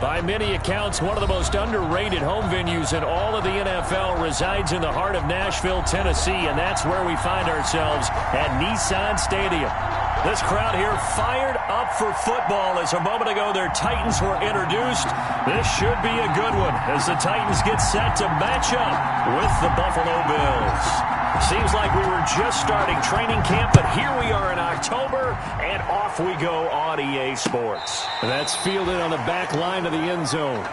By many accounts, one of the most underrated home venues in all of the NFL resides in the heart of Nashville, Tennessee, and that's where we find ourselves at Nissan Stadium. This crowd here fired up for football as a moment ago their Titans were introduced. This should be a good one as the Titans get set to match up with the Buffalo Bills. Seems like we were just starting training camp, but here we are in October, and off we go on EA Sports. And that's fielded on the back line of the end zone.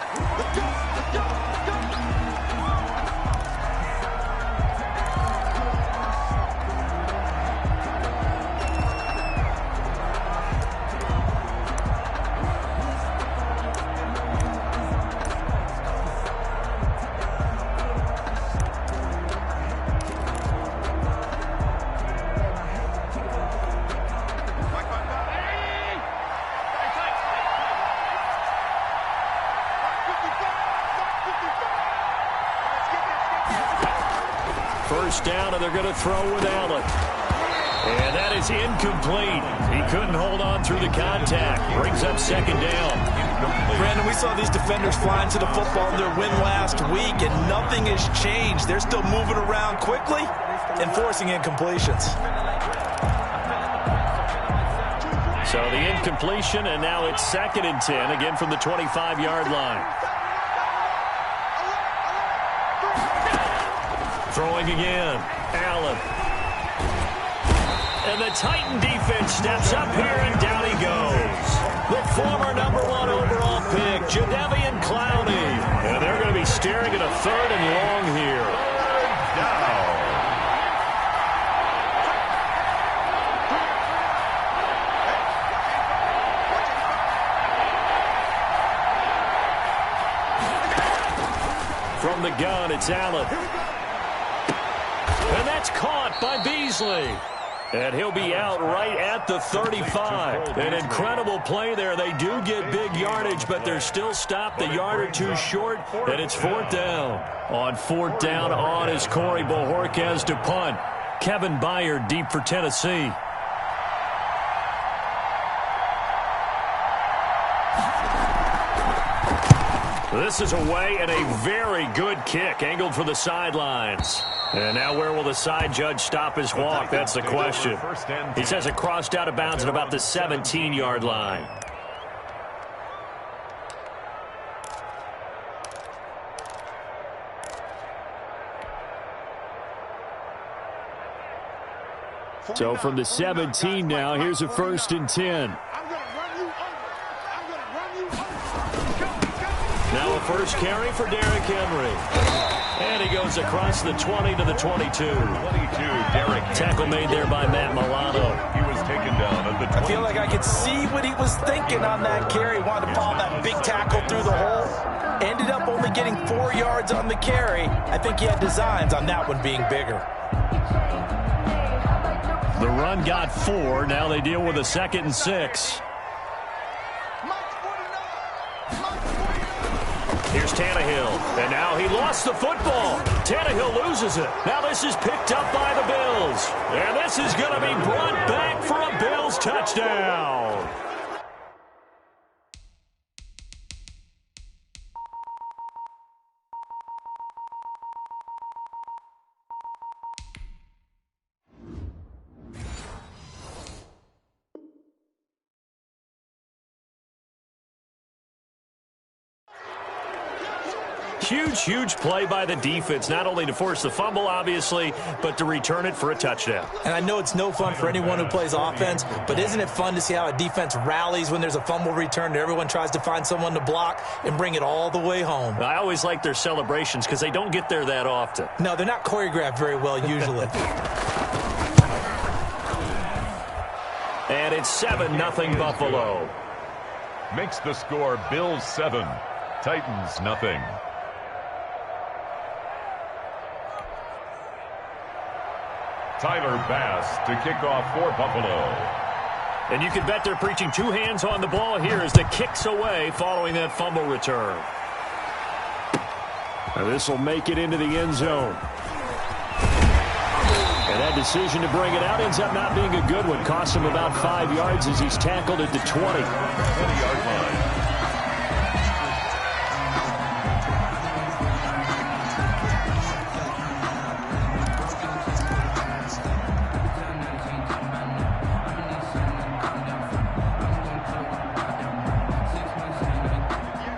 First down, and they're going to throw with Allen. And that is incomplete. He couldn't hold on through the contact. Brings up second down. Brandon, we saw these defenders flying to the football in their win last week, and nothing has changed. They're still moving around quickly and forcing incompletions. So the incompletion, and now it's 2nd and 10, again from the 25-yard line. Throwing again, Allen. And the Titan defense steps up here, and down he goes. The former #1 overall pick, Jadeveon Clowney. And they're going to be staring at a 3rd and long here. Down. From the gun, it's Allen. And that's caught by Beasley. And he'll be out right at the 35. An incredible play there. They do get big yardage, but they're still stopped a yard or two short, and it's 4th down. On 4th down, on is Corey Bojorquez to punt. Kevin Byard deep for Tennessee. This is away, and a very good kick angled for the sidelines. And now where will the side judge stop his walk? That's the question. He says it crossed out of bounds at about the 17-yard line. So from the 17 now, here's a 1st and 10. Now a first carry for Derrick Henry. And he goes across the 20 to the 22. Derrick. Tackle made there by Matt Milano. He was taken down at the 20. I feel like I could see what he was thinking on that carry. Wanted to follow that big tackle through the hole. Ended up only getting 4 yards on the carry. I think he had designs on that one being bigger. The run got 4. Now they deal with a 2nd and 6. Here's Tannehill, and now he lost the football. Tannehill loses it. Now this is picked up by the Bills. And this is going to be brought back for a Bills touchdown. Huge play by the defense, not only to force the fumble, obviously, but to return it for a touchdown. And I know it's no fun for anyone who plays offense, but isn't it fun to see how a defense rallies when there's a fumble return and everyone tries to find someone to block and bring it all the way home? I always like their celebrations because they don't get there that often. No, they're not choreographed very well usually. And it's 7-0 Buffalo. Makes the score Bills 7, Titans nothing. Tyler Bass to kick off for Buffalo. And you can bet they're preaching 2 hands on the ball here as the kick's away following that fumble return. Now this will make it into the end zone. And that decision to bring it out ends up not being a good one. Costs him about 5 yards as he's tackled at the 20. 20-yard line.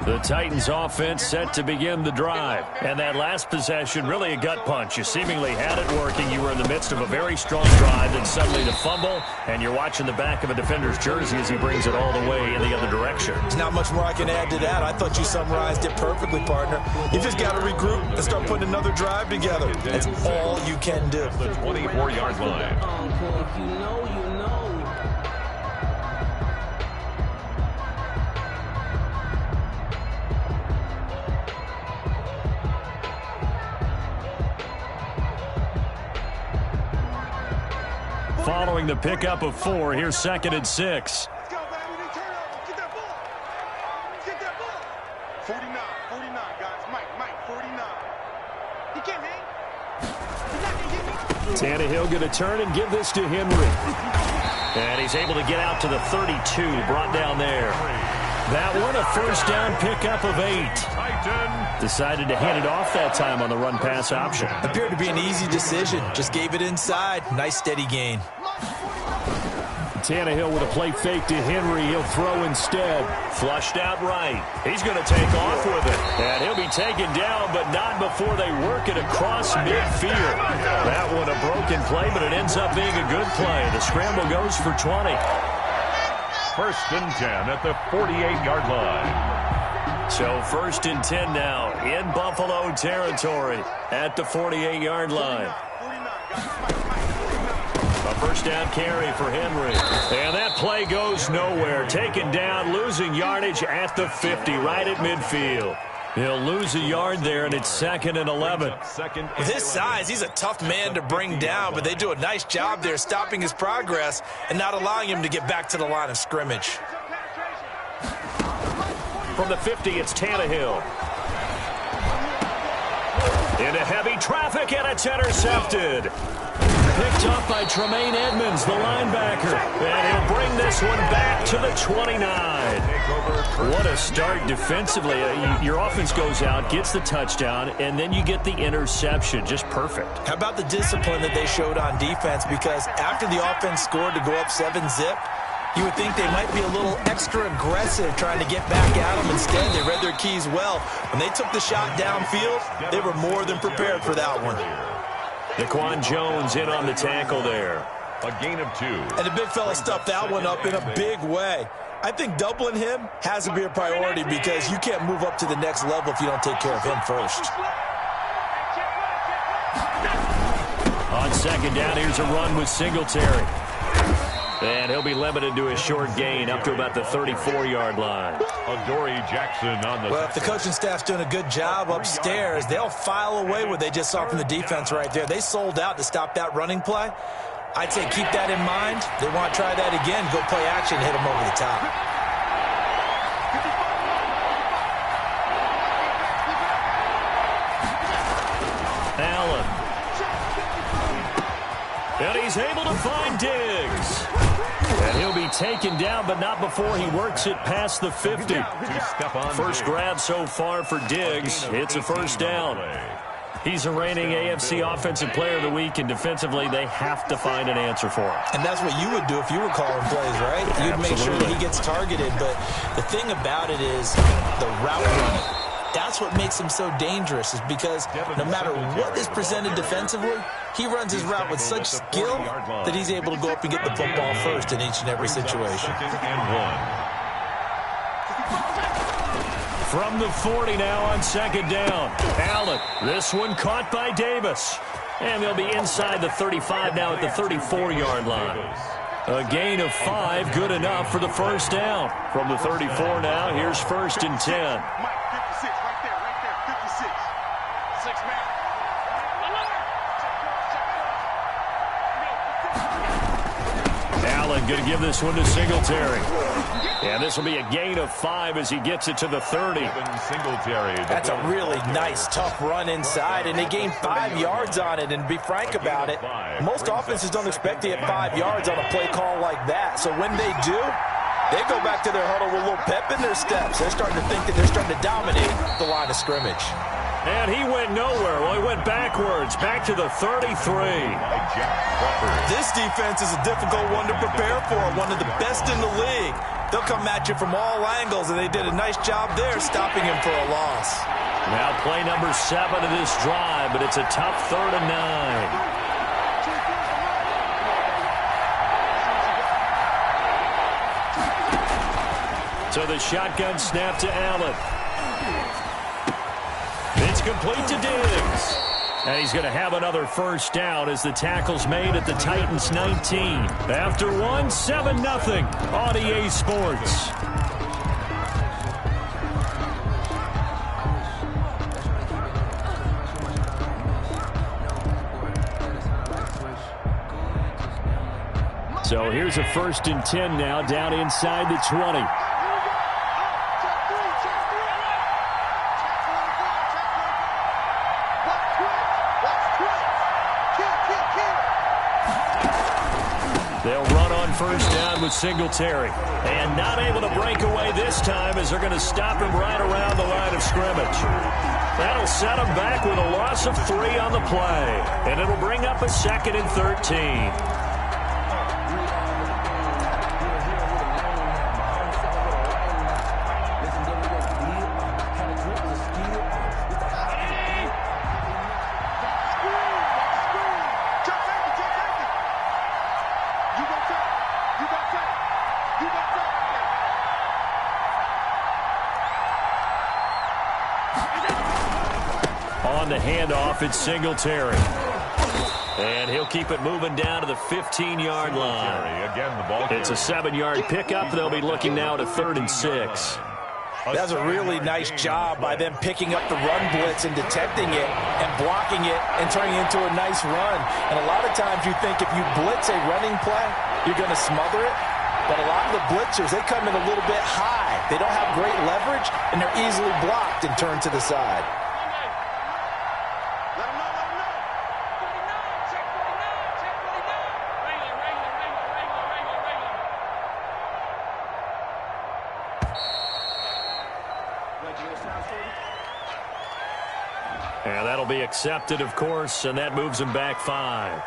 The Titans offense set to begin the drive. And that last possession, really a gut punch. You seemingly had it working. You were in the midst of a very strong drive, then suddenly the fumble, and you're watching the back of a defender's jersey as he brings it all the way in the other direction. There's not much more I can add to that. I thought you summarized it perfectly, partner. You just got to regroup and start putting another drive together. That's all you can do. The 24-yard line. Following the pickup of 4, here's 2nd and 6. Let's go, baby. They turn over. Let's get that ball. Let's get that ball. 49, guys. Mike, 49. He can't hang. He's not going to get me. Tannehill going to turn and give this to Henry. And he's able to get out to the 32, brought down there. That one, a first down pickup of 8. Decided to hand it off that time on the run-pass option. Appeared to be an easy decision. Just gave it inside. Nice steady gain. Tannehill with a play fake to Henry. He'll throw instead. Flushed out right. He's going to take off with it. And he'll be taken down, but not before they work it across midfield. That one a broken play, but it ends up being a good play. The scramble goes for 20. 1st and 10 at the 48-yard line. So 1st and 10 now in Buffalo territory at the 48-yard line. A first down carry for Henry. And that play goes nowhere. Taken down, losing yardage at the 50, right at midfield. He'll lose a yard there, and it's 2nd and 11. With his size, he's a tough man to bring down, but they do a nice job there stopping his progress and not allowing him to get back to the line of scrimmage. From the 50, it's Tannehill. Into heavy traffic, and it's intercepted. Picked up by Tremaine Edmonds, the linebacker. And he'll bring this one back to the 29. What a start defensively. Your offense goes out, gets the touchdown, and then you get the interception. Just perfect. How about the discipline that they showed on defense? Because after the offense scored to go up 7-zip, you would think they might be a little extra aggressive trying to get back at them. Instead, they read their keys well. When they took the shot downfield, they were more than prepared for that one. Daquan Jones in on the tackle there. A gain of 2. And the big fella stuffed that one up in a big way. I think doubling him has to be a priority because you can't move up to the next level if you don't take care of him first. On 2nd down, here's a run with Singletary. And he'll be limited to a short gain up to about the 34-yard line. Adoree Jackson on the... Well, if the coaching staff's doing a good job upstairs, they'll file away what they just saw from the defense right there. They sold out to stop that running play. I'd say keep that in mind. They want to try that again. Go play action, hit them over the top. Allen. And he's able to find Diggs. And he'll be taken down, but not before he works it past the 50. First grab so far for Diggs. It's a first down. He's a reigning AFC Offensive Player of the Week, and defensively, they have to find an answer for him. And that's what you would do if you were calling plays, right? You'd make sure that he gets targeted. But the thing about it is the route running. That's what makes him so dangerous, is because no matter what is presented defensively, he runs his route with such skill that he's able to go up and get the football first in each and every situation. From the 40 now on 2nd down. Allen, this one caught by Davis. And they'll be inside the 35 now at the 34-yard line. A gain of 5, good enough for the first down. From the 34 now, here's 1st and 10. Allen going to give this one to Singletary. And this will be a gain of 5 as he gets it to the 30. That's a really nice, tough run inside, and they gained 5 yards on it. And to be frank about it, most offenses don't expect to get 5 yards on a play call like that. So when they do, they go back to their huddle with a little pep in their steps. They're starting to think that they're starting to dominate the line of scrimmage. And he went nowhere. Well, he went backwards, back to the 33. This defense is a difficult one to prepare for, one of the best in the league. They'll come at you from all angles, and they did a nice job there stopping him for a loss. Now play number 7 of this drive, but it's a tough 3rd and 9. So the shotgun snap to Allen. It's complete to Diggs. And he's going to have another first down as the tackle's made at the Titans 19. After one, 7-0 on EA Sports. So here's a 1st and 10 now down inside the 20. They'll run on first down with Singletary. And not able to break away this time as they're going to stop him right around the line of scrimmage. That'll set him back with a loss of 3 on the play. And it'll bring up a 2nd and 13. On the handoff, it's Singletary. And he'll keep it moving down to the 15-yard line. Again, the ball. It's a 7-yard pickup. They'll be looking now at a 3rd and 6. That's a really nice job by them picking up the run blitz and detecting it and blocking it and turning it into a nice run. And a lot of times you think if you blitz a running play, you're going to smother it. But a lot of the blitzers, they come in a little bit high. They don't have great leverage, and they're easily blocked and turned to the side. And that'll be accepted, of course, and that moves him back 5.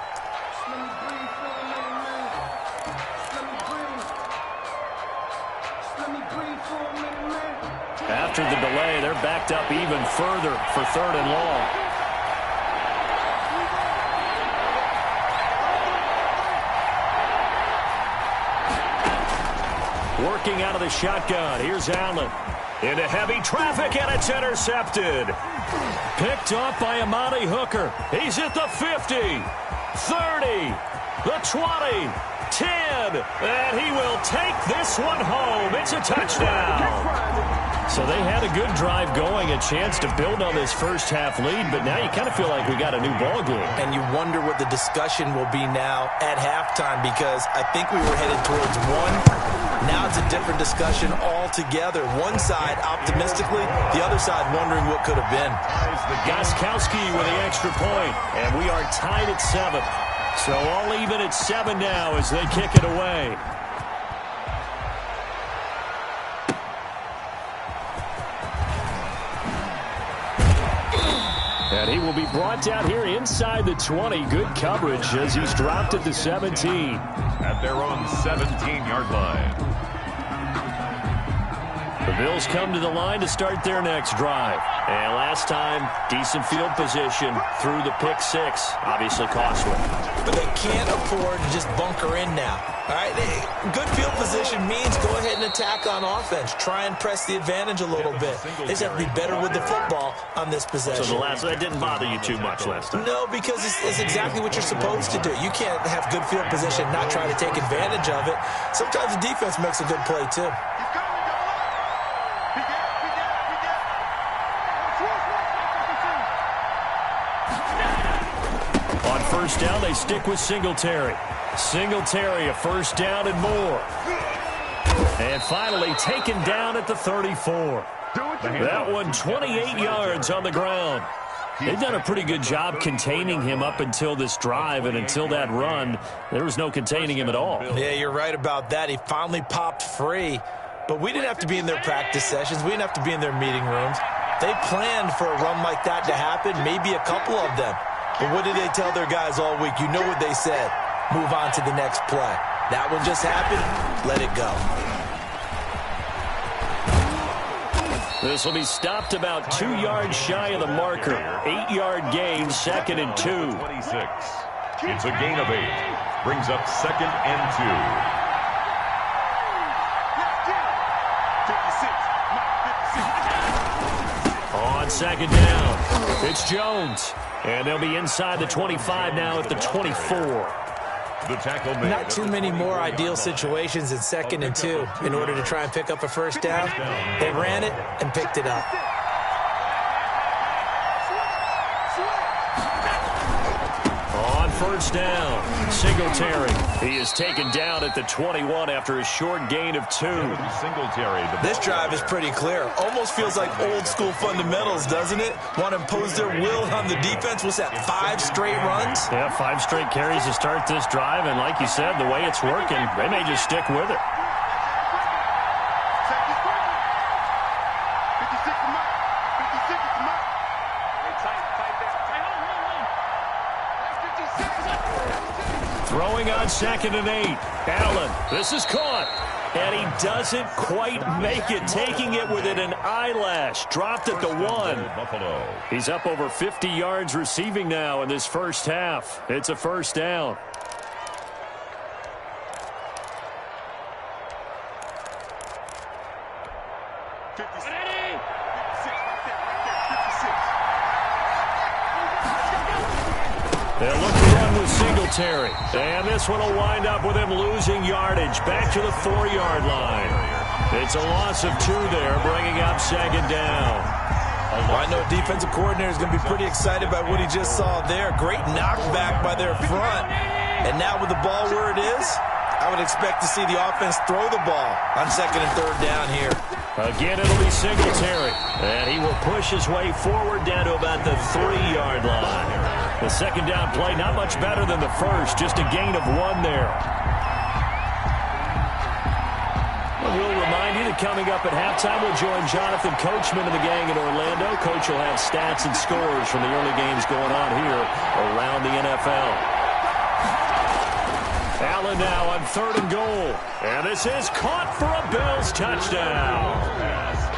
After the delay, they're backed up even further for 3rd and long. Working out of the shotgun. Here's Allen. Into heavy traffic, and it's intercepted. Picked off by Amani Hooker. He's at the 50, 30, the 20, 10, and he will take this one home. It's a touchdown. So they had a good drive going, a chance to build on this first half lead, but now you kind of feel like we got a new ball game. And you wonder what the discussion will be now at halftime, because I think we were headed towards one. Now it's a different discussion altogether. One side optimistically, the other side wondering what could have been. Gostkowski with the extra point, and we are tied at 7. So all even at 7 now as they kick it away. And he will be brought down here inside the 20. Good coverage as he's dropped at the 17. At their own 17-yard line. The Bills come to the line to start their next drive. And last time, decent field position through the pick 6. Obviously costly. But they can't afford to just bunker in now. All right, good field position means go ahead and attack on offense. Try and press the advantage a little bit. They just have to be better with the football on this possession. So that didn't bother you too much last time? No, because it's exactly what you're supposed to do. You can't have good field position and not try to take advantage of it. Sometimes the defense makes a good play, too. On first down, they stick with Singletary. Singletary, a first down and more. And finally taken down at the 34. That one 28 yards on the ground. They've done a pretty good job containing him up until this drive, and until that run, there was no containing him at all. Yeah, you're right about that. He finally popped free. But we didn't have to be in their practice sessions. We didn't have to be in their meeting rooms. They planned for a run like that to happen, maybe a couple of them. But what did they tell their guys all week? You know what they said. Move on to the next play. That one just happened. Let it go. This will be stopped about 2 yards shy of the marker. 8-yard gain, 2nd and 2. 26. It's a gain of 8. Brings up 2nd and 2. On 2nd down, it's Jones. And they'll be inside the 25 now at the 24. The tackle made. Not too many more ideal situations in 2nd and 2 in order to try and pick up a first down. They ran it and picked it up. On 1st down, Singletary. He is taken down at the 21 after a short gain of 2. Singletary. This drive is pretty clear. Almost feels like old school fundamentals, doesn't it? Want to impose their will on the defense. What's that, 5 straight runs? Yeah, 5 straight carries to start this drive, and like you said, the way it's working, they may just stick with it. Throwing on 2nd and 8. Allen, this is caught. And he doesn't quite make it, taking it within an eyelash. Dropped at the 1. He's up over 50 yards receiving now in this first half. It's a first down. They'll look to run with Singletary. And this one will wind up with him losing yardage back to the 4-yard line. It's a loss of 2 there, bringing up 2nd down. Well, I know a defensive coordinator is going to be pretty excited by what he just saw there. Great knockback by their front. And now with the ball where it is, I would expect to see the offense throw the ball on 2nd and 3rd down here. Again, it'll be Singletary. And he will push his way forward down to about the 3-yard line. The 2nd down play, not much better than the first, just a gain of 1 there. We'll remind you that coming up at halftime, we'll join Jonathan Coachman and the gang in Orlando. Coach will have stats and scores from the early games going on here around the NFL. Allen now on 3rd and goal. And this is caught for a Bills touchdown.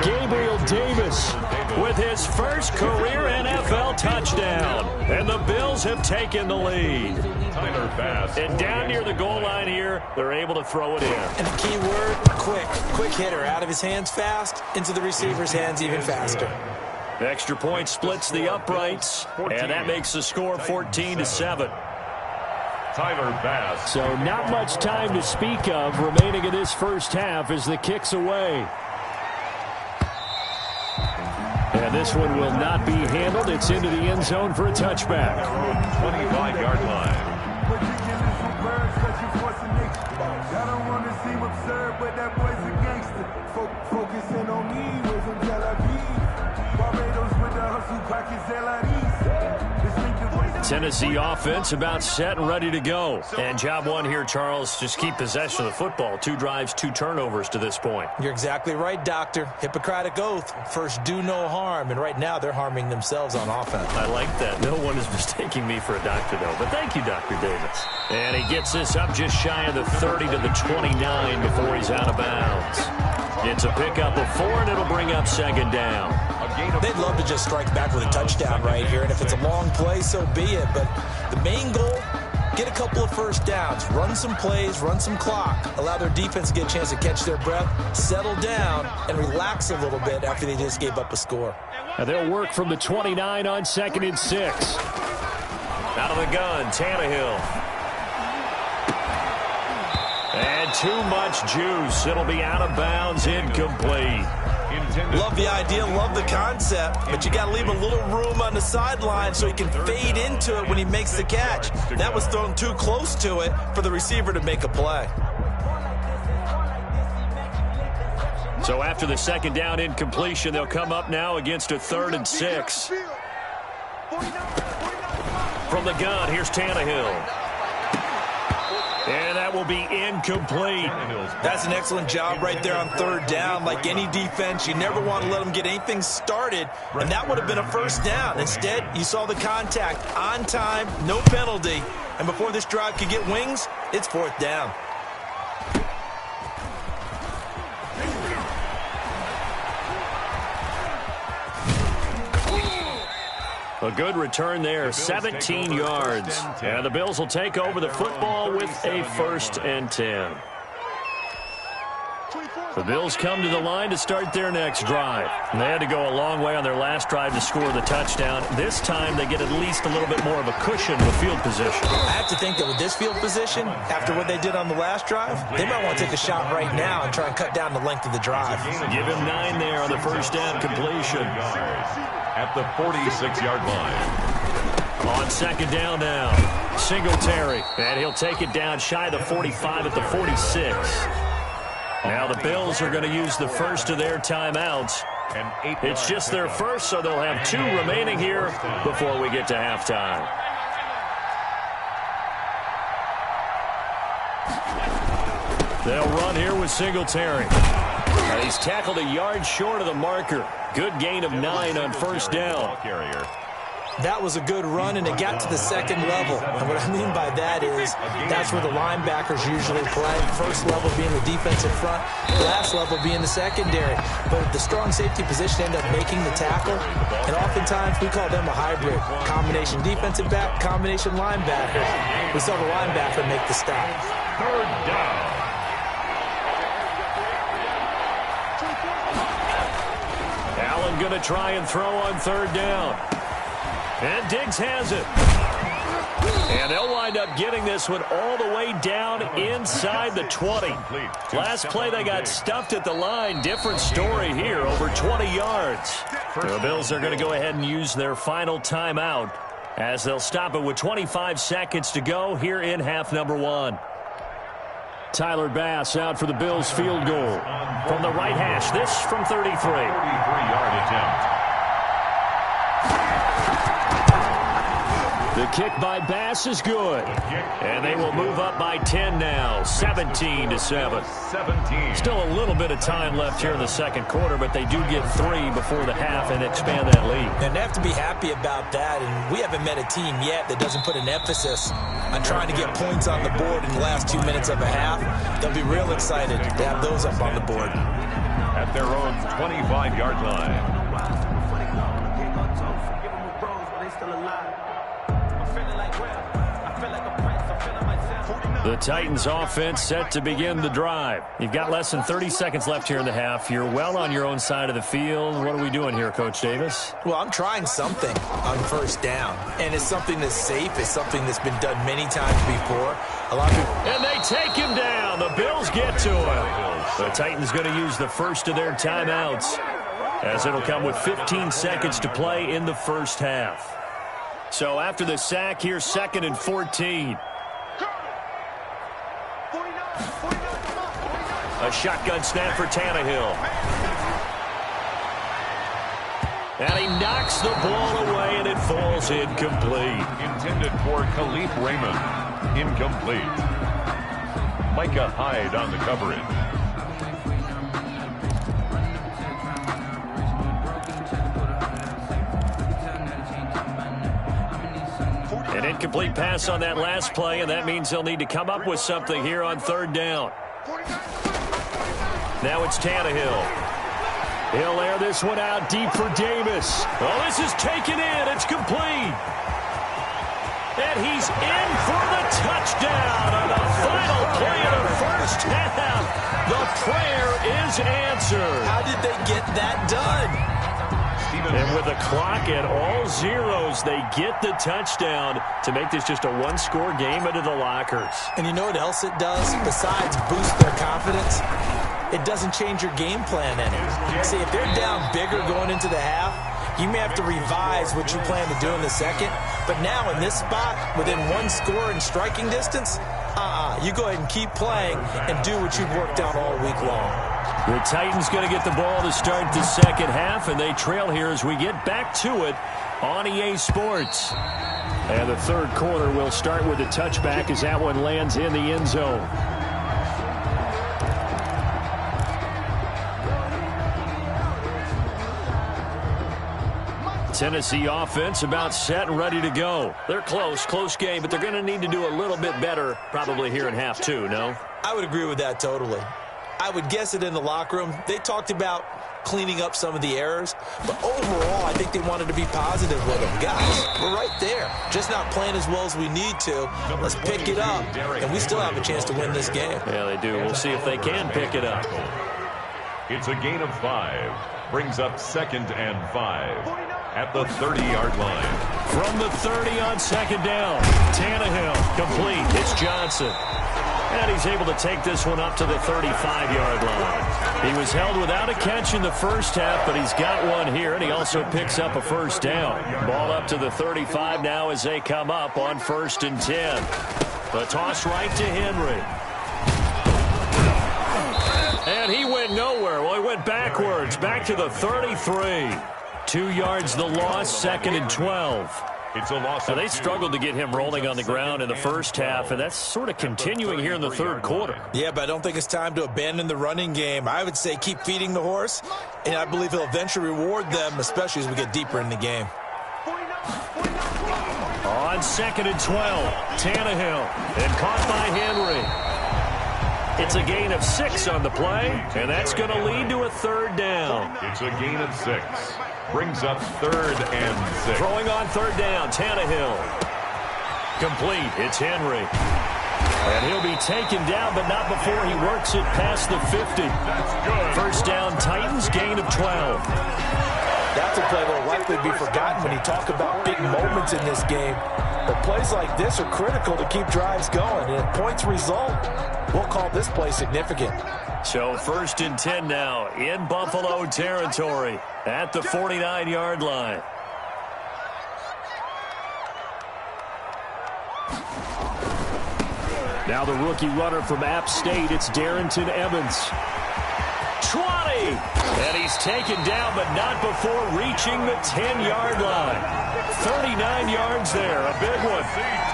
Gabriel Davis with his first career NFL touchdown. And the Bills have taken the lead. And down near the goal line here, they're able to throw it in. And the key word, quick. Quick hitter. Out of his hands fast, into the receiver's hands even faster. Extra point splits the uprights, and that makes the score 14-7. Tyler Bass. So not much time to speak of remaining in this first half as the kick's away. And this one will not be handled. It's into the end zone for a touchback. 25-yard line. Tennessee offense about set and ready to go. And job 1 here, Charles, just keep possession of the football. 2 drives, 2 turnovers to this point. You're exactly right, Doctor. Hippocratic oath. First, do no harm. And right now, they're harming themselves on offense. I like that. No one is mistaking me for a doctor, though. But thank you, Dr. Davis. And he gets this up just shy of the 30 to the 29 before he's out of bounds. It's a pickup of 4, and it'll bring up 2nd down. They'd love to just strike back with a touchdown right here, and if it's a long play, so be it. But the main goal, get a couple of first downs, run some plays, run some clock, allow their defense to get a chance to catch their breath, settle down, and relax a little bit after they just gave up a score. And they'll work from the 29 on 2nd and 6. Out of the gun, Tannehill. And too much juice. It'll be out of bounds, incomplete. Love the idea, love the concept, but you got to leave a little room on the sideline so he can fade into it when he makes the catch. That was thrown too close to it for the receiver to make a play. So after the 2nd down incompletion, they'll come up now against a 3rd and 6. From the gun, here's Tannehill. And that will be incomplete. That's an excellent job right there on 3rd down. Like any defense, you never want to let them get anything started, and that would have been a first down. Instead, you saw the contact on time, no penalty, and before this drive could get wings, it's 4th down. A good return there, 17 yards. And the Bills will take over the football with a 1st and 10. The Bills come to the line to start their next drive. And they had to go a long way on their last drive to score the touchdown. This time they get at least a little bit more of a cushion with field position. I have to think that with this field position, after what they did on the last drive, they might want to take a shot right now and try and cut down the length of the drive. Give him 9 there on the first down completion. At the 46-yard line. On second down now, Singletary. And he'll take it down shy of the 45 at the 46. Now the Bills are going to use the first of their timeouts. It's just their first, so they'll have 2 remaining here before we get to halftime. They'll run here with Singletary. And he's tackled a yard short of the marker. Good gain of 9 on first down. That was a good run, and it got to the second level. And what I mean by that is that's where the linebackers usually play. First level being the defensive front, last level being the secondary. But the strong safety position ended up making the tackle, and oftentimes we call them a hybrid. Combination defensive back, combination linebacker. We saw the linebacker make the stop. 3rd down. Allen going to try and throw on 3rd down. And Diggs has it. And they'll wind up getting this one all the way down inside the 20. Last play they got stuffed at the line. Different story here, over 20 yards. The Bills are going to go ahead and use their final timeout as they'll stop it with 25 seconds to go here in half number 1. Tyler Bass out for the Bills field goal. From the right hash, this from 33. 33-yard attempt. The kick by Bass is good. And they will move up by 10 now, 17-7. Still a little bit of time left here in the second quarter, but they do get 3 before the half and expand that lead. And they have to be happy about that, and we haven't met a team yet that doesn't put an emphasis on trying to get points on the board in the last 2 minutes of a half. They'll be real excited to have those up on the board. At their own 25-yard line. The Titans offense set to begin the drive. You've got less than 30 seconds left here in the half. You're well on your own side of the field. What are we doing here, Coach Davis? Well, I'm trying something on first down, and it's something that's safe. It's something that's been done many times before. A lot of people... And they take him down. The Bills get to him. The Titans going to use the first of their timeouts, as it'll come with 15 seconds to play in the first half. So after the sack, here's 2nd and 14. A shotgun snap for Tannehill. And he knocks the ball away, and it falls incomplete. Intended for Khalif Raymond. Incomplete. Micah Hyde on the coverage. An incomplete pass on that last play, and that means they'll need to come up with something here on 3rd down. Now it's Tannehill. He'll air this one out deep for Davis. Oh, this is taken in. It's complete. And he's in for the touchdown on the final play of the first half. The prayer is answered. How did they get that done? And with the clock at all zeros, they get the touchdown to make this just a one-score game into the lockers. And you know what else it does? Besides boost their confidence, it doesn't change your game plan any. See, if they're down bigger going into the half, you may have to revise what you plan to do in the second. But now in this spot, within 1 score in striking distance, you go ahead and keep playing and do what you've worked out all week long. The Titans going to get the ball to start the second half, and they trail here as we get back to it on EA Sports. And the third quarter will start with a touchback as that one lands in the end zone. Tennessee offense about set and ready to go. They're close game, but they're going to need to do a little bit better probably here in half 2, no? I would agree with that totally. I would guess it in the locker room. They talked about cleaning up some of the errors. But overall, I think they wanted to be positive with him. Guys, we're right there. Just not playing as well as we need to. Let's pick it up, and we still have a chance to win this game. Yeah, they do. We'll see if they can pick it up. It's a gain of 5. Brings up 2nd and 5 at the 30-yard line. From the 30 on 2nd down. Tannehill complete. It's Johnson. And he's able to take this one up to the 35-yard line. He was held without a catch in the first half, but he's got one here, and he also picks up a first down. Ball up to the 35 now as they come up on 1st and 10. The toss right to Henry. And he went nowhere. Well, he went backwards, back to the 33. 2 yards the loss, 2nd and 12. It's a loss. Now, they struggled to get him rolling on the ground in the first half, and that's sort of continuing here in the third quarter. Yeah, but I don't think it's time to abandon the running game. I would say keep feeding the horse, and I believe he'll eventually reward them, especially as we get deeper in the game. On 2nd and 12, Tannehill, and caught by Henry. It's a gain of 6 on the play, and that's going to lead to a 3rd down. It's a gain of 6. Brings up 3rd and 6. Throwing on 3rd down, Tannehill. Complete, it's Henry. And he'll be taken down, but not before he works it past the 50. That's good. 1st down, Titans, gain of 12. That's a play that will likely be forgotten when you talk about big moments in this game. But plays like this are critical to keep drives going. And if points result, we'll call this play significant. So 1st and 10 now in Buffalo territory at the 49-yard line. Now the rookie runner from App State, it's Darrington Evans. 20! And he's taken down, but not before reaching the 10-yard line. 39 yards there, a big one.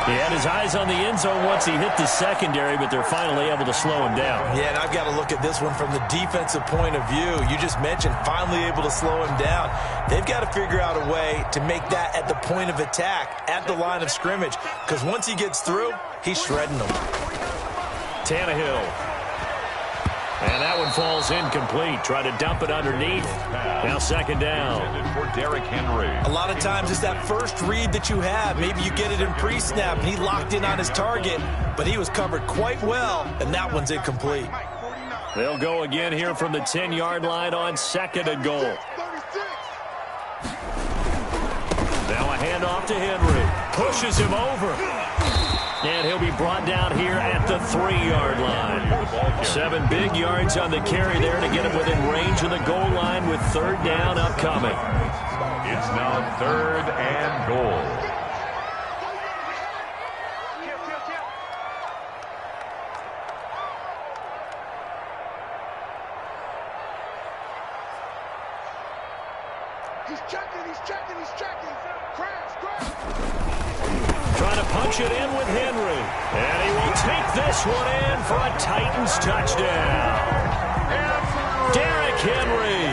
He had his eyes on the end zone once he hit the secondary, but they're finally able to slow him down. Yeah, and I've got to look at this one from the defensive point of view. You just mentioned finally able to slow him down. They've got to figure out a way to make that at the point of attack, at the line of scrimmage, because once he gets through, he's shredding them. Tannehill. And that one falls incomplete. Try to dump it underneath. Now 2nd down. For Derrick Henry. A lot of times it's that first read that you have. Maybe you get it in pre-snap, and he locked in on his target, but he was covered quite well, and that one's incomplete. They'll go again here from the 10-yard line on 2nd and goal. Now a handoff to Henry. Pushes him over. And he'll be brought down here at the 3-yard line. 7 big yards on the carry there to get him within range of the goal line with 3rd down upcoming. It's now 3rd and goal. He's checking. Crash. Trying to punch it in with Henry. And he will take this one in for a Titans touchdown. Derrick Henry,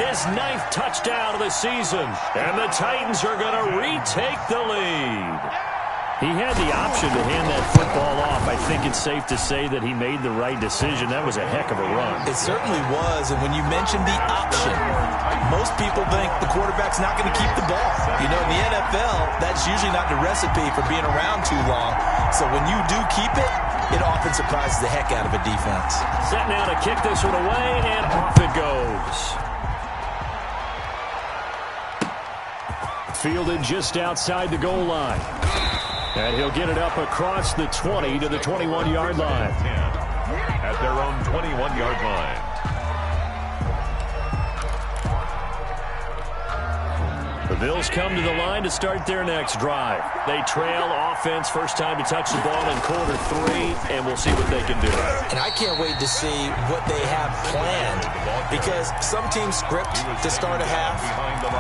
his 9th touchdown of the season. And the Titans are going to retake the lead. He had the option to hand that football off. I think it's safe to say that he made the right decision. That was a heck of a run. It certainly was, and when you mentioned the option, most people think the quarterback's not going to keep the ball. You know, in the NFL, that's usually not the recipe for being around too long. So when you do keep it, it often surprises the heck out of a defense. Set now to kick this one away, and off it goes. Fielded just outside the goal line. And he'll get it up across the 20 to the 21-yard line. At their own 21-yard line. The Bills come to the line to start their next drive. They trail offense, first time to touch the ball in quarter 3, and we'll see what they can do. And I can't wait to see what they have planned, because some teams script to start a half.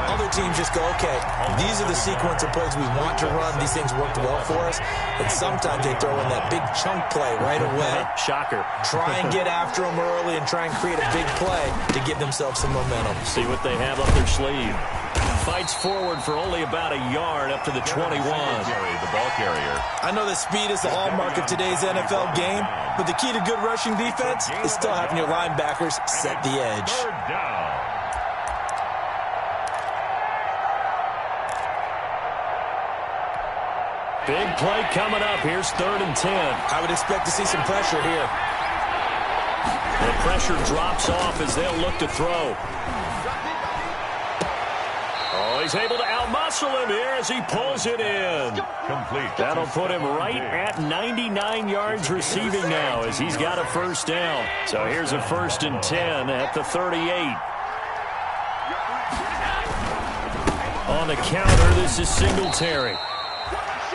Other teams just go, okay, these are the sequence of plays we want to run. These things worked well for us. And sometimes they throw in that big chunk play right away. Shocker. Try and get after them early and try and create a big play to give themselves some momentum. See what they have up their sleeve. Fights forward for only about a yard up to the 21. The ball carrier. I know that speed is the hallmark of today's NFL game, but the key to good rushing defense is still having your linebackers set the edge. 3rd down. Big play coming up. Here's 3rd and 10. I would expect to see some pressure here. The pressure drops off as they'll look to throw. Oh, he's able to outmuscle him here as he pulls it in. Complete. That'll put him right at 99 yards receiving now as he's got a first down. So here's a 1st and 10 at the 38. On the counter, this is Singletary.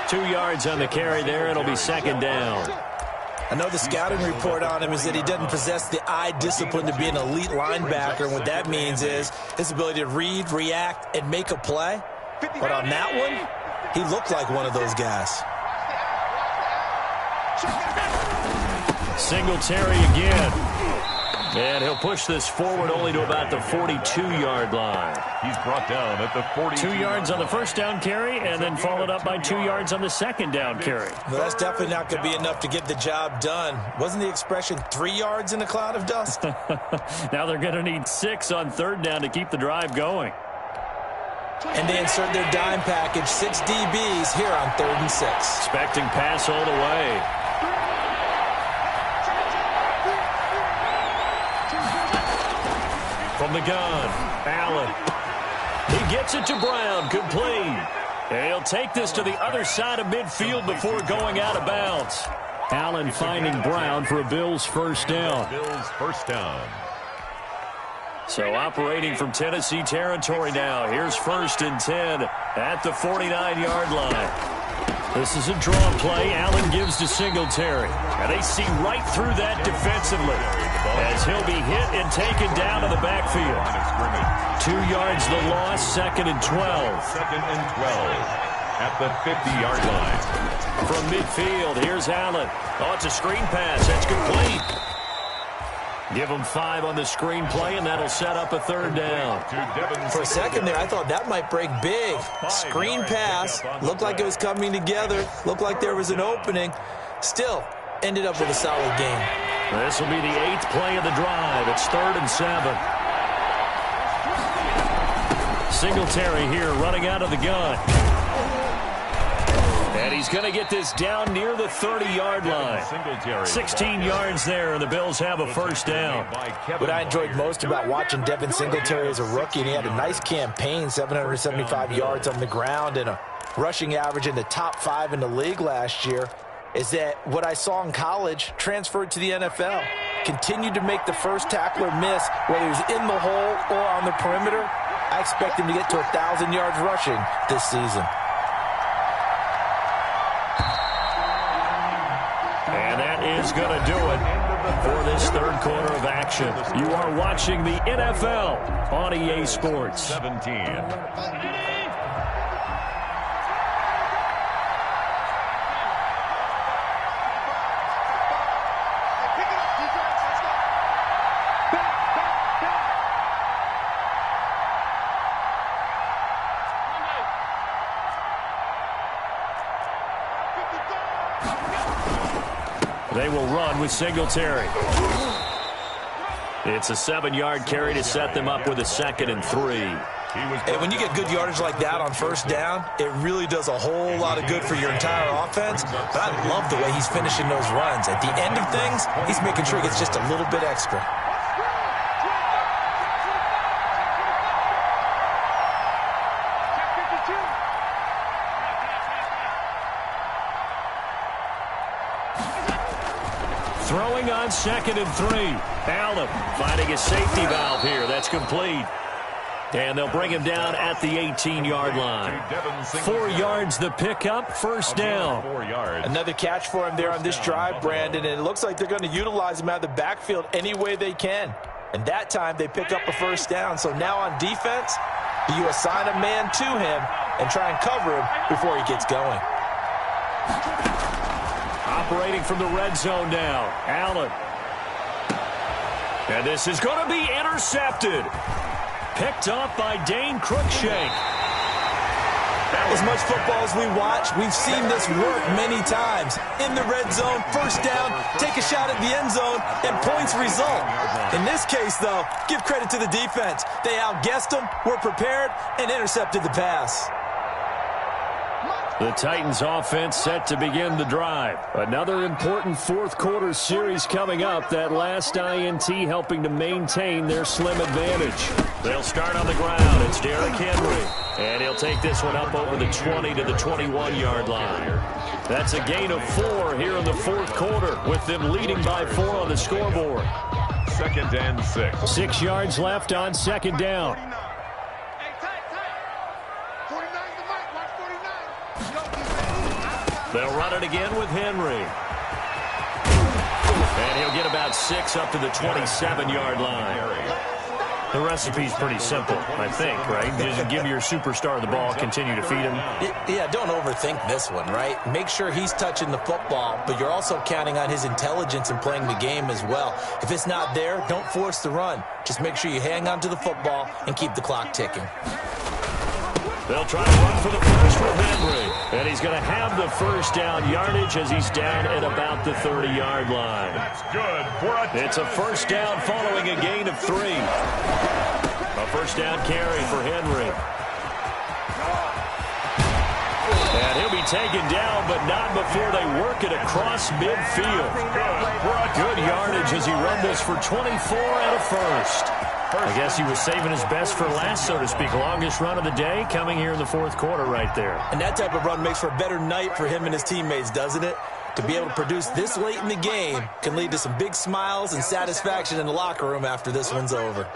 2 yards on the carry there. It'll be 2nd down. I know the scouting report on him is that he doesn't possess the eye discipline to be an elite linebacker. And what that means is his ability to read, react, and make a play. But on that one, he looked like one of those guys. Singletary again. And he'll push this forward only to about the 42-yard line. He's brought down at the 42. 2 yards on the first down carry, and then followed up by 2 yards on the second down carry. Well, that's definitely not going to be enough to get the job done. Wasn't the expression 3 yards in a cloud of dust? Now they're going to need 6 on 3rd down to keep the drive going. And they insert their dime package, 6 DBs here on 3rd and 6. Expecting pass all the way. From the gun, Allen. He gets it to Brown, complete. And he'll take this to the other side of midfield before going out of bounds. Allen finding Brown for a Bills first down. Bills first down. So operating from Tennessee territory now. Here's 1st and 10 at the 49-yard line. This is a draw play. Allen gives to Singletary. And they see right through that defensively as he'll be hit and taken down to the backfield. 2 yards the loss, 2nd and 12. 2nd and 12 at the 50-yard line. From midfield, here's Allen. Oh, it's a screen pass. That's complete. Give him 5 on the screen play, and that'll set up a 3rd down. For a second there, I thought that might break big. Screen pass. Looked like it was coming together. Looked like there was an opening. Still, ended up with a solid game. This will be the 8th play of the drive. It's 3rd and 7. Singletary here running out of the gun. And he's going to get this down near the 30-yard line. 16 yards there, and the Bills have a first down. What I enjoyed most about watching Devin Singletary as a rookie, and he had a nice campaign, 775 yards on the ground and a rushing average in the top 5 in the league last year, is that what I saw in college transferred to the NFL. Continued to make the first tackler miss, whether he was in the hole or on the perimeter. I expect him to get to 1,000 yards rushing this season. And that is going to do it for this 3rd quarter of action. You are watching the NFL on EA Sports. 17. They will run with Singletary. It's a 7-yard carry to set them up with a 2nd and 3. And when you get good yardage like that on first down, it really does a whole lot of good for your entire offense. But I love the way he's finishing those runs. At the end of things, he's making sure he gets just a little bit extra. Throwing on 2nd and 3. Allen finding a safety valve here. That's complete. And they'll bring him down at the 18-yard line. 4 yards the pickup, first down. 4 yards. Another catch for him there on this drive, Brandon, and it looks like they're going to utilize him out of the backfield any way they can. And that time they pick up a first down. So now on defense, you assign a man to him and try and cover him before he gets going. Operating from the red zone now, Allen. And this is going to be intercepted. Picked up by Dane Cruikshank. As much football as we watch, we've seen this work many times. In the red zone, first down, take a shot at the end zone, and points result. In this case, though, give credit to the defense. They outguessed them, were prepared, and intercepted the pass. The Titans offense set to begin the drive. Another important fourth quarter series coming up. That last INT helping to maintain their slim advantage. They'll start on the ground. It's Derrick Henry. And he'll take this one up over the 20 to the 21-yard line. That's a gain of 4 here in the fourth quarter, with them leading by 4 on the scoreboard. 2nd and 6. 6 yards left on second down. They'll run it again with Henry. And he'll get about 6 up to the 27-yard line. The recipe's pretty simple, I think, right? Just give your superstar the ball, continue to feed him. Yeah, don't overthink this one, right? Make sure he's touching the football, but you're also counting on his intelligence in playing the game as well. If it's not there, don't force the run. Just make sure you hang on to the football and keep the clock ticking. They'll try to run for the first with Henry. And he's going to have the first down yardage as he's down at about the 30-yard line. That's good for a It's a first down following a gain of 3. A first down carry for Henry. And he'll be taken down, but not before they work it across midfield. Good yardage as he rumbles for 24 and a first. I guess he was saving his best for last, so to speak. Longest run of the day coming here in the fourth quarter right there. And that type of run makes for a better night for him and his teammates, doesn't it? To be able to produce this late in the game can lead to some big smiles and satisfaction in the locker room after this one's over.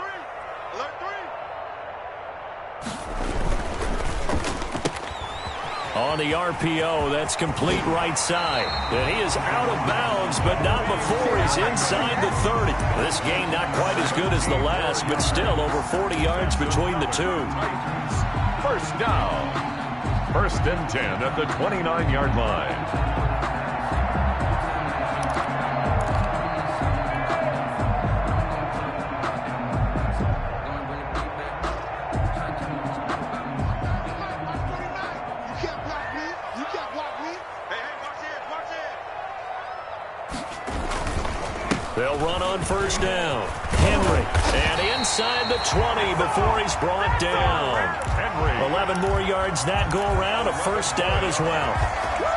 On the RPO, that's complete right side. And he is out of bounds, but not before he's inside the 30. This game not quite as good as the last, but still over 40 yards between the two. first down. 1st and 10 at the 29-yard line. They'll run on first down. Henry. And inside the 20 before he's brought down. 11 more yards that go around. A first down as well.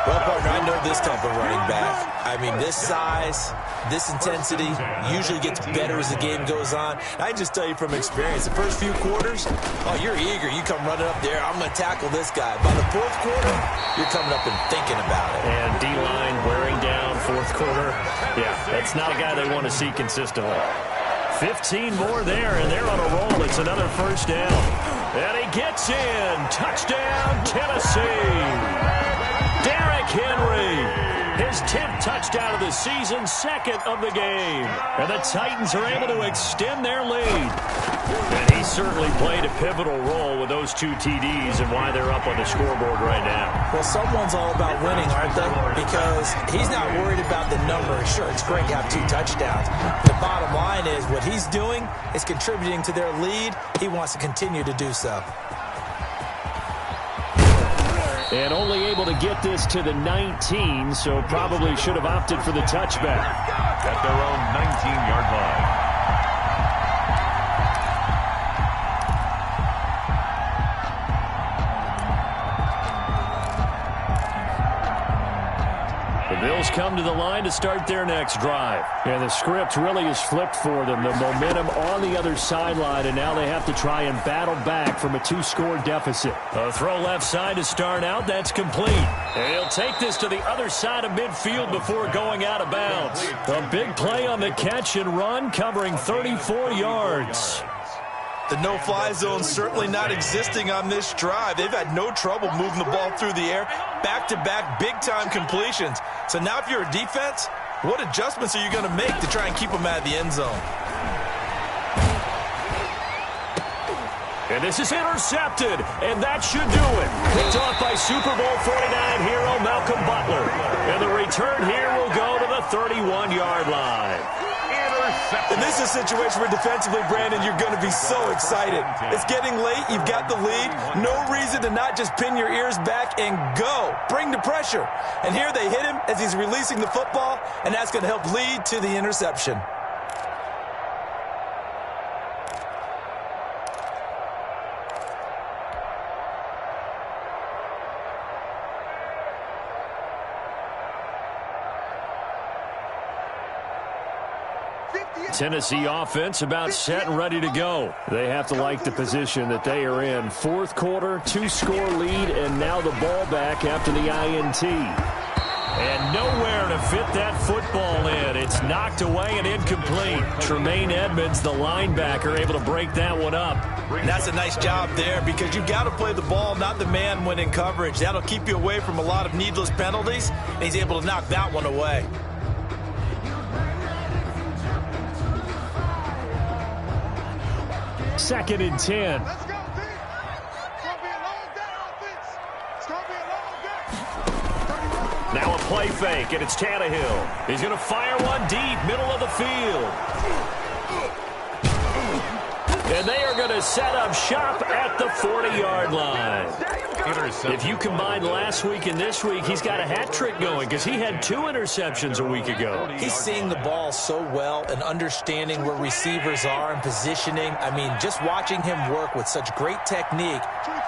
Well, partner, I know this type of running back. I mean, this size, this intensity usually gets better as the game goes on. I just tell you from experience, the first few quarters, oh, you're eager. You come running up there, I'm going to tackle this guy. By the fourth quarter, you're coming up and thinking about it. And D-line wearing down fourth quarter. Yeah, that's not a guy they want to see consistently. 15 more there, and they're on a roll. It's another first down. And he gets in. Touchdown, Tennessee. Derrick Henry. His 10th touchdown of the season, 2nd of the game. And the Titans are able to extend their lead. And he certainly played a pivotal role with those 2 TDs and why they're up on the scoreboard right now. Well, someone's all about winning, aren't they? Because he's not worried about the number. Sure, it's great to have 2 touchdowns. The bottom line is what he's doing is contributing to their lead. He wants to continue to do so. And only able to get this to the 19, so probably should have opted for the touchback. At their own 19-yard line. The Bills come to the line to start their next drive. And the script really is flipped for them. The momentum on the other sideline, and now they have to try and battle back from a 2-score deficit. A throw left side to start out. That's complete. And he'll take this to the other side of midfield before going out of bounds. A big play on the catch and run, covering 34 yards. The no-fly zone certainly not existing on this drive. They've had no trouble moving the ball through the air. Back-to-back big-time completions. So now if you're a defense, what adjustments are you going to make to try and keep them out of the end zone? And this is intercepted, and that should do it. Picked off by Super Bowl 49 hero Malcolm Butler. And the return here will go to the 31-yard line. And this is a situation where defensively, Brandon, you're going to be so excited. It's getting late. You've got the lead. No reason to not just pin your ears back and go. Bring the pressure. And here they hit him as he's releasing the football, and that's going to help lead to the interception. Tennessee offense about set and ready to go. They have to like the position that they are in. Fourth quarter, 2-score lead, and now the ball back after the INT. And nowhere to fit that football in. It's knocked away and incomplete. Tremaine Edmonds, the linebacker, able to break that one up. And that's a nice job there because you've got to play the ball, not the man when in coverage. That'll keep you away from a lot of needless penalties, and he's able to knock that one away. Second and 10. Let's go, team. It's going to be a long day, offense. It's going to be a long day. Now a play fake, and it's Tannehill. He's going to fire one deep, middle of the field. And they are going to set up shop at the 40-yard line. If you combine last week and this week, he's got a hat trick going because he had 2 interceptions a week ago. He's seeing the ball so well and understanding where receivers are and positioning. I mean, just watching him work with such great technique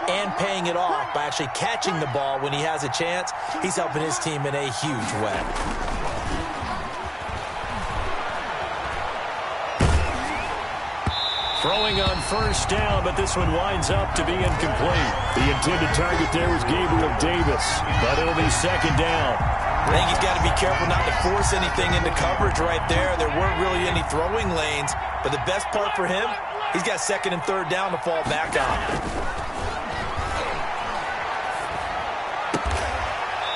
and paying it off by actually catching the ball when he has a chance, he's helping his team in a huge way. Throwing on first down, but this one winds up to be incomplete. The intended target there was Gabriel Davis, but it'll be second down. I think he's got to be careful not to force anything into coverage right there. There weren't really any throwing lanes, but the best part for him, he's got second and third down to fall back on.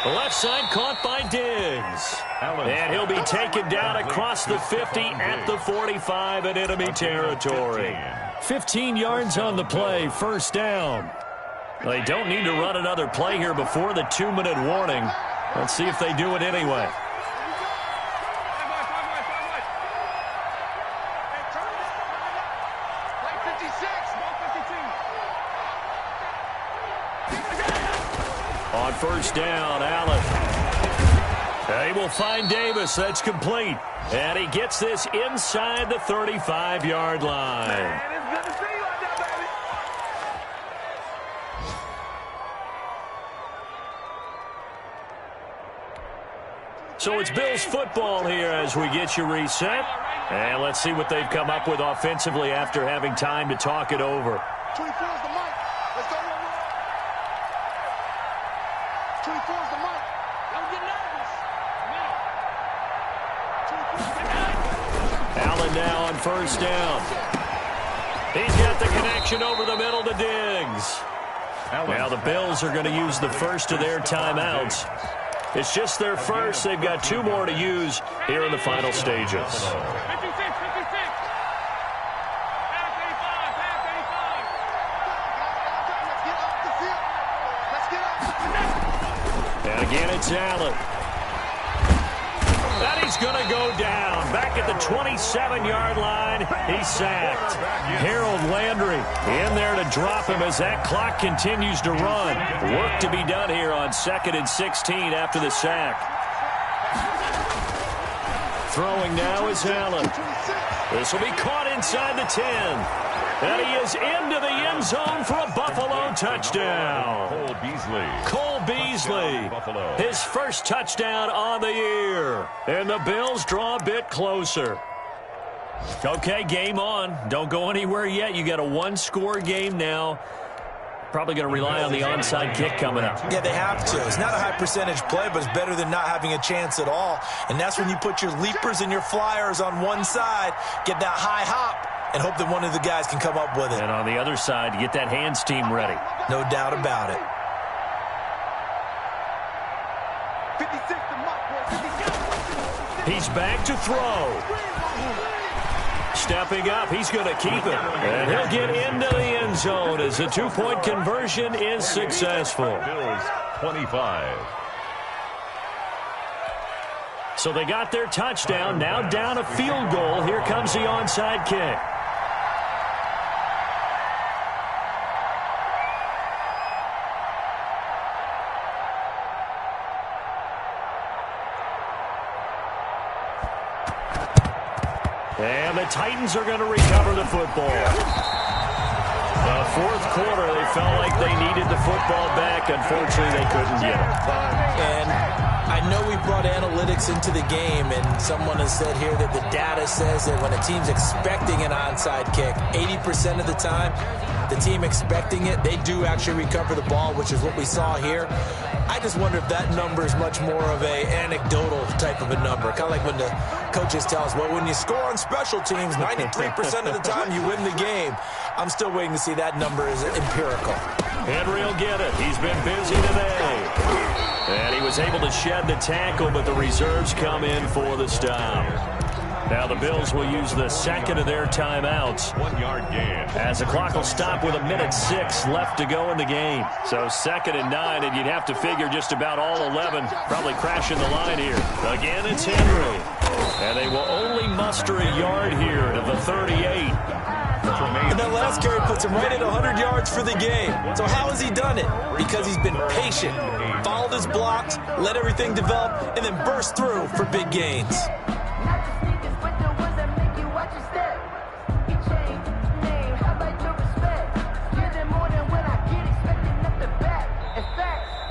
The left side caught by Diggs. And he'll be taken down across the 50 at the 45 in enemy territory. 15 yards on the play, first down. They don't need to run another play here before the 2-minute warning. Let's see if they do it anyway. On first down, Allen. They will find Davis. That's complete. And he gets this inside the 35-yard line. Man, it's good to see you out there, baby. So it's Bills football here as we get you reset. And let's see what they've come up with offensively after having time to talk it over. 24 is the mic. Let's go, young man. 24 is the mic. Don't get nervous. Allen now on first down. He's got the connection over the middle to Diggs. Now the Bills are going to use the first of their timeouts. It's just their first. They've got 2 more to use here in the final stages. 56, 56. And again, it's Allen. And he's going to go down. Back at the 27-yard line, he's sacked. Harold Landry in there to drop him as that clock continues to run. Work to be done here on 2nd and 16 after the sack. Throwing now is Allen. This will be caught inside the 10. And he is into the end zone for a Buffalo touchdown. Cole Beasley, his first touchdown on the year. And the Bills draw a bit closer. Okay, game on. Don't go anywhere yet. You got a 1-score game now. Probably going to rely on the onside kick coming up. Yeah, they have to. It's not a high percentage play, but it's better than not having a chance at all. And that's when you put your leapers and your flyers on one side, get that high hop, and hope that one of the guys can come up with it. And on the other side, get that hands team ready. No doubt about it. 56 to Mike, 56. He's back to throw. Stepping up, he's going to keep it. And he'll get into the end zone as the 2-point conversion is successful. Bills 25. So they got their touchdown, now down a field goal. Here comes the onside kick. And the Titans are going to recover the football. The fourth quarter, they felt like they needed the football back. Unfortunately, they couldn't get it. And I know we brought analytics into the game, and someone has said here that the data says that when a team's expecting an onside kick, 80% of the time, the team expecting it, they do actually recover the ball, which is what we saw here. I just wonder if that number is much more of a anecdotal type of a number. Kind of like when the coaches tell us, well, when you score on special teams, 93% of the time you win the game. I'm still waiting to see that number is empirical. Henry will get it. He's been busy today. And he was able to shed the tackle, but the reserves come in for the stop. Now the Bills will use the second of their timeouts. 1 yard gain. As the clock will stop with 1:06 left to go in the game. So 2nd and 9, and you'd have to figure just about all 11 probably crashing the line here. Again, it's Henry. And they will only muster a yard here to the 38. And that last carry puts him right at 100 yards for the game. So how has he done it? Because he's been patient, followed his blocks, let everything develop, and then burst through for big gains.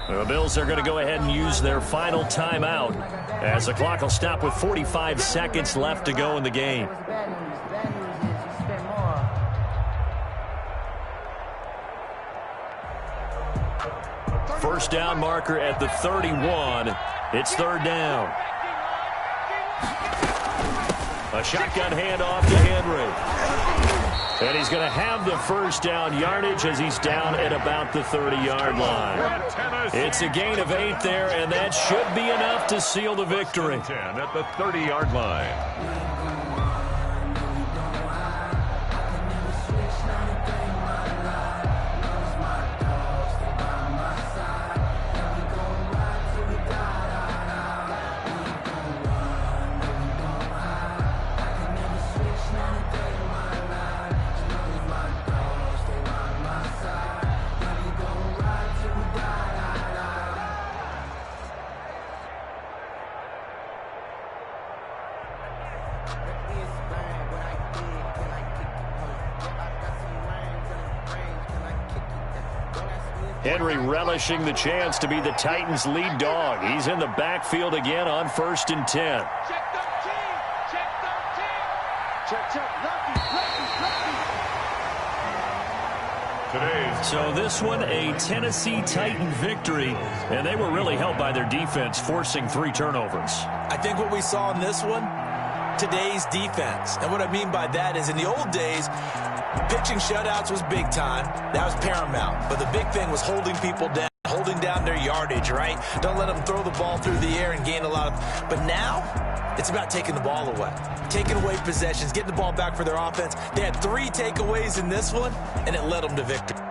The Bills are going to go ahead and use their final timeout as the clock will stop with 45 seconds left to go in the game. First down marker at the 31. It's 3rd down. A shotgun handoff to Henry. And he's going to have the first down yardage as he's down at about the 30-yard line. It's a gain of 8 there, and that should be enough to seal the victory. 10 at the 30-yard line. Henry relishing the chance to be the Titans' lead dog. He's in the backfield again on 1st and 10. Check 13. Check 13. Check. Today's So this one, a Tennessee Titan victory, and they were really helped by their defense, forcing 3 turnovers. I think what we saw in this one, today's defense. And what I mean by that is in the old days, pitching shutouts was big time. That was paramount. But the big thing was holding people down, holding down their yardage, right? Don't let them throw the ball through the air and gain a lot of... But now, it's about taking the ball away. Taking away possessions, getting the ball back for their offense. They had 3 takeaways in this one, and it led them to victory.